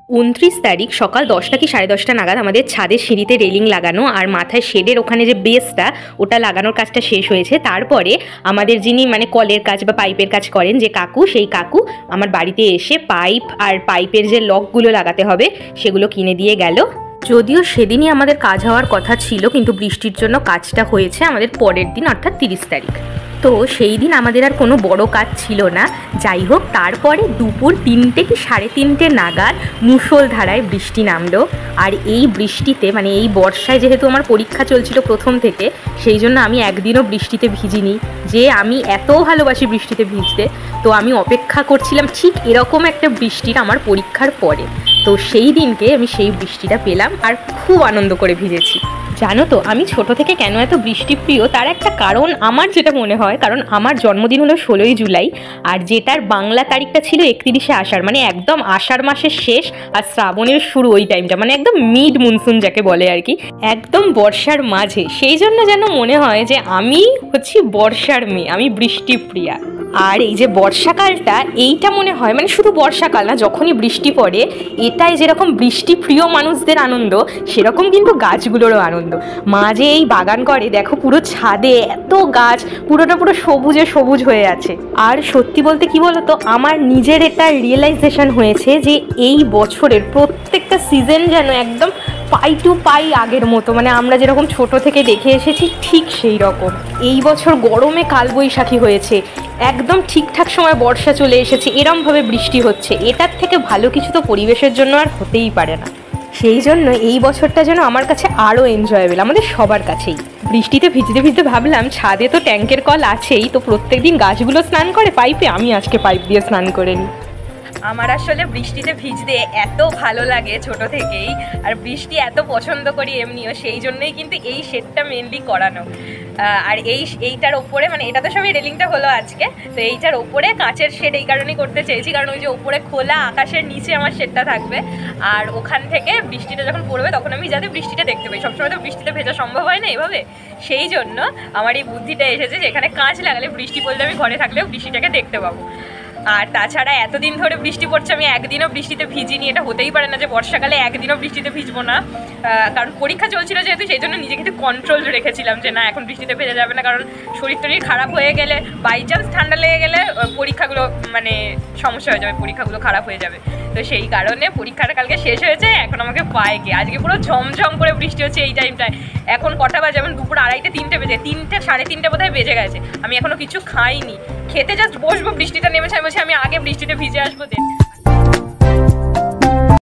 29 তারিখ সকাল 10টা কি 10:30 নাগাদ আমাদের ছাদের সিঁড়িতে রেলিং লাগানো আর মাথায় শেডের ওখানে যে বেসটা ওটা লাগানোর কাজটা শেষ হয়েছে। তারপরে আমাদের যিনি মানে কলের কাজ বা পাইপের কাজ করেন যে কাকু, সেই কাকু আমার বাড়িতে এসে পাইপ আর পাইপের যে লকগুলো লাগাতে হবে সেগুলো কিনে দিয়ে গেল। যদিও সেদিনই আমাদের কাজ হওয়ার কথা ছিল, কিন্তু বৃষ্টির জন্য কাজটা হয়েছে আমাদের পরের দিন, অর্থাৎ 30 তারিখ। তো সেই দিন আমাদের আর কোনো বড় কাজ ছিল না। যাই হোক, তারপরে দুপুর 3টে কি 3:30 নাগাদ মুষলধারায় বৃষ্টি নামলো। আর এই বৃষ্টিতে মানে এই বর্ষায় যেহেতু আমার পরীক্ষা চলছিল প্রথম থেকে, সেই জন্য আমি একদিনও বৃষ্টিতে ভিজিনি। যে আমি এত ভালোবাসি বৃষ্টিতে ভিজতে, তো আমি অপেক্ষা করছিলাম ঠিক এরকম একটা বৃষ্টির আমার পরীক্ষার পরে। তো সেই দিনকে আমি সেই বৃষ্টিটা পেলাম আর খুব আনন্দ করে ভিজেছি। জানো তো আমি ছোট থেকে কেন এত বৃষ্টিপ্রিয়, তার একটা কারণ আমার যেটা মনে হয়, কারণ আমার জন্মদিন হলো 16ই জুলাই, আর যেটার বাংলা তারিখটা ছিল 31শে আষাঢ়, মানে একদম আষাঢ় মাসের শেষ আর শ্রাবণের শুরু, ওই টাইমটা মানে একদম মিড মনসুন যাকে বলে আর কি, একদম বর্ষার মাঝে। সেই জন্য যেন মনে হয় যে আমি হচ্ছি বর্ষার মেয়ে, আমি বৃষ্টিপ্রিয়া। আর এই যে বর্ষাকালটা, এইটা মনে হয় মানে শুধু বর্ষাকাল না, যখনই বৃষ্টি পড়ে এটাই যেরকম বৃষ্টি প্রিয় মানুষদের আনন্দ, সেরকম কিন্তু গাছগুলোরও আনন্দ। মা যে এই বাগান করে দেখো, পুরো ছাদে এত গাছ, পুরোটা পুরো সবুজে সবুজ হয়ে আছে। আর সত্যি বলতে কি বলতো, আমার নিজের এটা রিয়েলাইজেশন হয়েছে যে এই বছরের প্রত্যেকটা সিজন যেন একদম পাই টু পাই আগের মতো, মানে আমরা যেরকম ছোট থেকে দেখে এসেছি ঠিক সেই রকম। এই বছর গরমে কালবৈশাখী হয়েছে, একদম ঠিকঠাক সময় বর্ষা চলে এসেছে, এরমভাবে বৃষ্টি হচ্ছে, এটার থেকে ভালো কিছু তো পরিবেশের জন্য আর হতেই পারে না। সেই জন্য এই বছরটা যেন আমার কাছে আরও এনজয়েবল, আমাদের সবার কাছেই। বৃষ্টিতে ভিজতে ভিজতে ভাবলাম ছাদে তো ট্যাঙ্কের কল আছেই, তো প্রত্যেকদিন গাছগুলো স্নান করে পাইপে, আমি আজকে পাইপ দিয়ে স্নান করে নিই। আমার আসলে বৃষ্টিতে ভিজতে এত ভালো লাগে ছোট থেকেই, আর বৃষ্টি এত পছন্দ করি এমনিও, সেই জন্যই কিন্তু এই শেডটা মেনলি করানো। আর এইটার ওপরে মানে এটা তো সবই রেলিংটা হলো আজকে, তো এইটার ওপরে কাঁচের শেড এই কারণেই করতে চেয়েছি, কারণ ওই যে ওপরে খোলা আকাশের নিচে আমার শেডটা থাকবে, আর ওখান থেকে বৃষ্টিটা যখন পড়বে তখন আমি যাতে বৃষ্টিটা দেখতে পাই। সবসময় তো বৃষ্টিতে ভেজা সম্ভব হয় না এভাবে, সেই জন্য আমার এই বুদ্ধিটা এসেছে যে এখানে কাঁচ লাগালে বৃষ্টি পড়লে আমি ঘরে থাকলেও বৃষ্টিটাকে দেখতে পাবো। আর তাছাড়া এতদিন ধরে বৃষ্টি পড়ছে, আমি একদিনও বৃষ্টিতে ভিজিনি, এটা হতেই পারে না যে বর্ষাকালে একদিনও বৃষ্টিতে ভিজবো না। কারণ পরীক্ষা চলছিল যেহেতু, সেই জন্য নিজেকে একটু কন্ট্রোল রেখেছিলাম যে না এখন বৃষ্টিতে ভেজা যাবে না, কারণ শরীর টরীর খারাপ হয়ে গেলে, বাই চান্স ঠান্ডা লেগে গেলে পরীক্ষাগুলো মানে সমস্যা হয়ে যাবে, পরীক্ষাগুলো খারাপ হয়ে যাবে। তো সেই কারণে পরীক্ষাটা কালকে শেষ হয়েছে, এখন আমাকে পায় কে, আজকে পুরো ঝমঝম করে বৃষ্টি হচ্ছে এই টাইমটায়। এখন কটা বাজে, যেমন দুপুর 2:30 3টে বেজে, 3টে 3:30 বোধহয় বেজে গেছে, আমি এখনো কিছু খাইনি, খেতে জাস্ট বসবো, বৃষ্টিটা নেমেছে, আমি বলছি আমি আগে বৃষ্টিতে ভিজে আসবো দেন।